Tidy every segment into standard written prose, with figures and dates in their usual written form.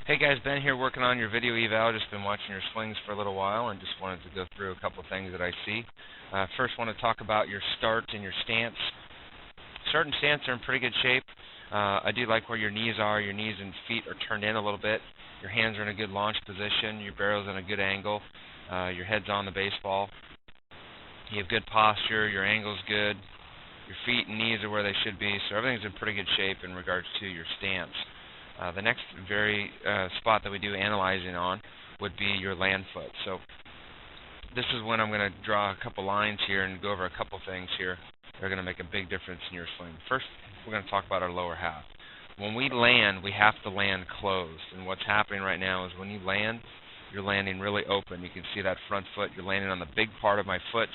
Hey guys, Ben here working on your video eval. Just been watching your swings for a little while and just wanted to go through a couple of things that I see. First, want to talk about your start and your stance. Start and stance are in pretty good shape. I do like where your knees are. Your knees and feet are turned in a little bit. Your hands are in a good launch position. Your barrel's in a good angle. Your head's on the baseball. You have good posture. Your angle's good. Your feet and knees are where they should be. So everything's in pretty good shape in regards to your stance. The next very spot that we do analyzing on would be your land foot. So this is when I'm going to draw a couple lines here and go over a couple things here that are going to make a big difference in your swing. First, we're going to talk about our lower half. When we land, we have to land closed. And what's happening right now is when you land, you're landing really open. You can see that front foot. You're landing on the big part of my foot,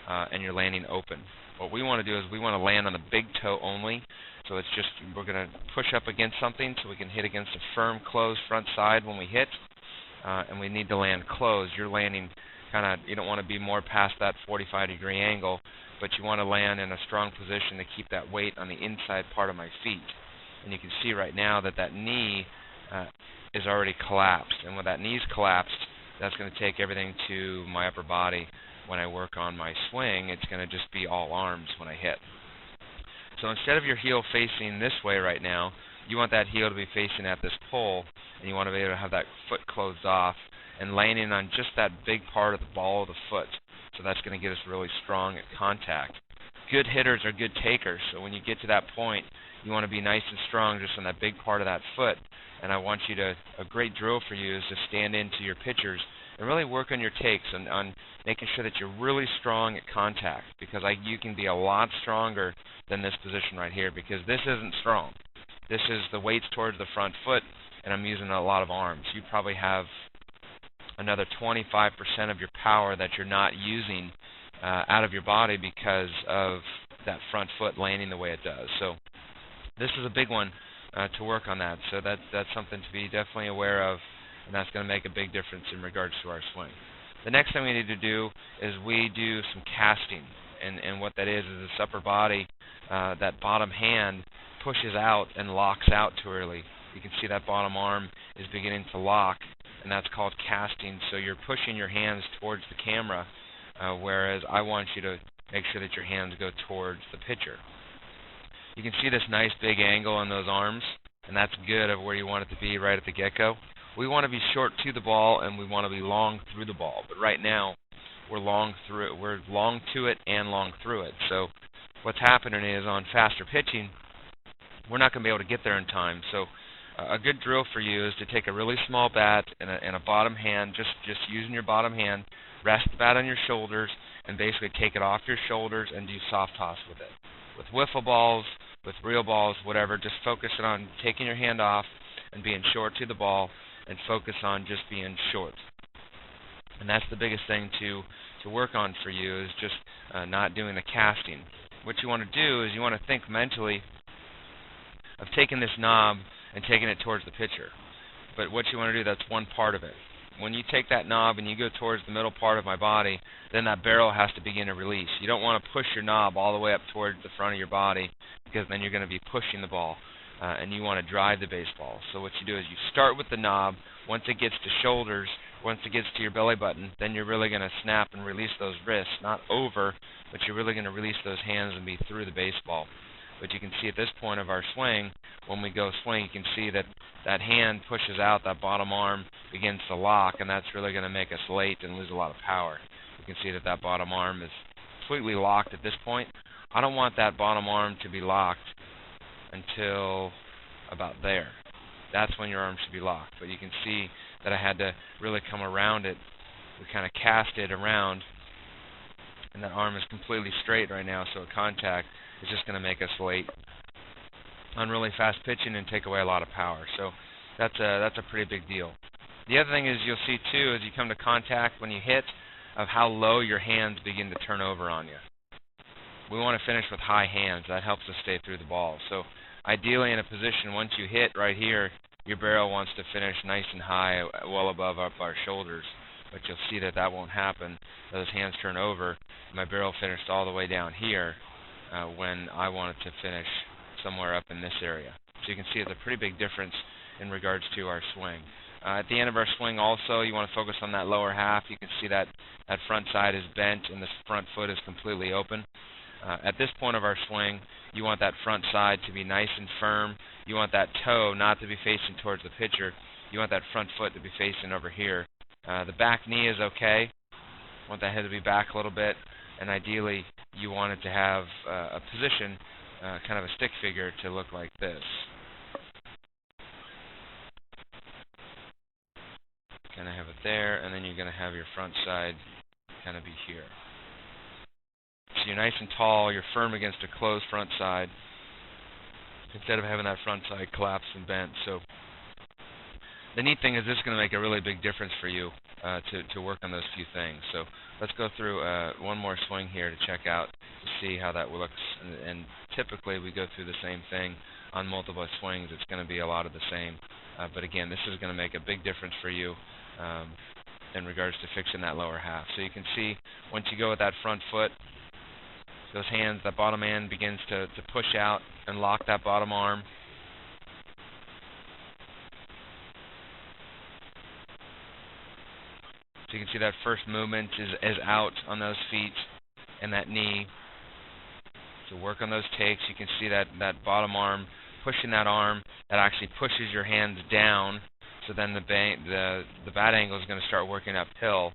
and you're landing open. What we want to do is we want to land on the big toe only. So it's just, we're going to push up against something so we can hit against a firm, closed front side when we hit, and we need to land closed. You're landing kind of, you don't want to be more past that 45-degree angle, but you want to land in a strong position to keep that weight on the inside part of my feet. And you can see right now that that knee is already collapsed. And when that knee's collapsed, that's going to take everything to my upper body. When I work on my swing, it's going to just be all arms when I hit. So instead of your heel facing this way right now, you want that heel to be facing at this pole, and you want to be able to have that foot closed off and landing on just that big part of the ball of the foot. So that's going to get us really strong at contact. Good hitters are good takers, so when you get to that point, you want to be nice and strong just on that big part of that foot. And I want you to, a great drill for you is to stand into your pitchers and really work on your takes and on making sure that you're really strong at contact, because you can be a lot stronger than this position right here, because this isn't strong. This is the weight's towards the front foot, and I'm using a lot of arms. You probably have another 25% of your power that you're not using out of your body because of that front foot landing the way it does. So this is a big one to work on that. So that's something to be definitely aware of, and that's going to make a big difference in regards to our swing. The next thing we need to do is we do some casting, and what that is this upper body, that bottom hand pushes out and locks out too early. You can see that bottom arm is beginning to lock, and that's called casting. So you're pushing your hands towards the camera, whereas I want you to make sure that your hands go towards the pitcher. You can see this nice big angle on those arms, and that's good of where you want it to be right at the get-go. We want to be short to the ball, and we want to be long through the ball. But right now, we're long through it. We're long to it and long through it. So what's happening is on faster pitching, we're not going to be able to get there in time. So a good drill for you is to take a really small bat and a bottom hand, just using your bottom hand, rest the bat on your shoulders, and basically take it off your shoulders and do soft toss with it. With wiffle balls, with real balls, whatever, just focus it on taking your hand off and being short to the ball, and focus on just being short. And that's the biggest thing to work on for you, is just not doing the casting. What you want to do is you want to think mentally of taking this knob and taking it towards the pitcher. But what you want to do, that's one part of it. When you take that knob and you go towards the middle part of my body, then that barrel has to begin to release. You don't want to push your knob all the way up towards the front of your body, because then you're going to be pushing the ball. And you want to drive the baseball. So what you do is you start with the knob. Once it gets to shoulders, once it gets to your belly button, then you're really going to snap and release those wrists. Not over, but you're really going to release those hands and be through the baseball. But you can see at this point of our swing, when we go swing, you can see that that hand pushes out, that bottom arm begins to lock, and that's really going to make us late and lose a lot of power. You can see that that bottom arm is completely locked at this point. I don't want that bottom arm to be locked until about there. That's when your arm should be locked. But you can see that I had to really come around it. We kind of cast it around, and that arm is completely straight right now, so a contact is just going to make us late on really fast pitching and take away a lot of power. So that's a pretty big deal. The other thing is you'll see too, as you come to contact when you hit, of how low your hands begin to turn over on you. We want to finish with high hands. That helps us stay through the ball. So ideally in a position, once you hit right here, your barrel wants to finish nice and high, well above up our shoulders. But you'll see that that won't happen. Those hands turn over. My barrel finished all the way down here when I wanted to finish somewhere up in this area. So you can see it's a pretty big difference in regards to our swing. At the end of our swing also, you want to focus on that lower half. You can see that that front side is bent and the front foot is completely open. At this point of our swing, you want that front side to be nice and firm. You want that toe not to be facing towards the pitcher. You want that front foot to be facing over here. The back knee is okay. You want that head to be back a little bit, and ideally you want it to have a position, kind of a stick figure, to look like this. Kind of have it there, and then you're going to have your front side kind of be here. So you're nice and tall, you're firm against a closed front side, instead of having that front side collapsed and bent. So the neat thing is this is going to make a really big difference for you to work on those few things. So let's go through one more swing here to check out, to see how that looks. And typically we go through the same thing on multiple swings. It's going to be a lot of the same. But again, this is going to make a big difference for you in regards to fixing that lower half. So you can see once you go with that front foot, those hands, that bottom hand begins to push out and lock that bottom arm. So you can see that first movement is out on those feet and that knee. So work on those takes. You can see that bottom arm, pushing that arm, that actually pushes your hands down. So then the bat angle is going to start working uphill,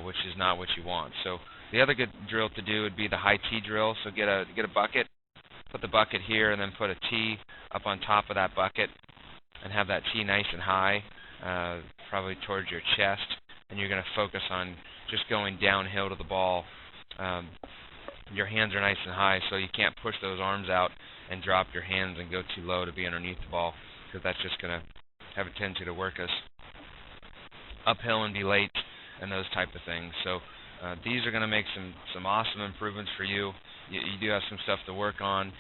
which is not what you want. So the other good drill to do would be the high tee drill. So get a bucket, put the bucket here, and then put a tee up on top of that bucket, and have that tee nice and high, probably towards your chest. And you're going to focus on just going downhill to the ball. Your hands are nice and high, so you can't push those arms out and drop your hands and go too low to be underneath the ball, because that's just going to have a tendency to work us uphill and be late and those type of things. So these are going to make some awesome improvements for you. You do have some stuff to work on,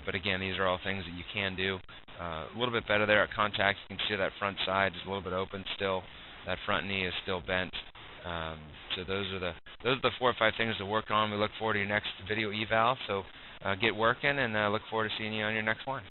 but again, these are all things that you can do. A little bit better there at contact. You can see that front side is a little bit open still. That front knee is still bent. So those are the 4 or 5 things to work on. We look forward to your next video eval. So get working, and look forward to seeing you on your next one.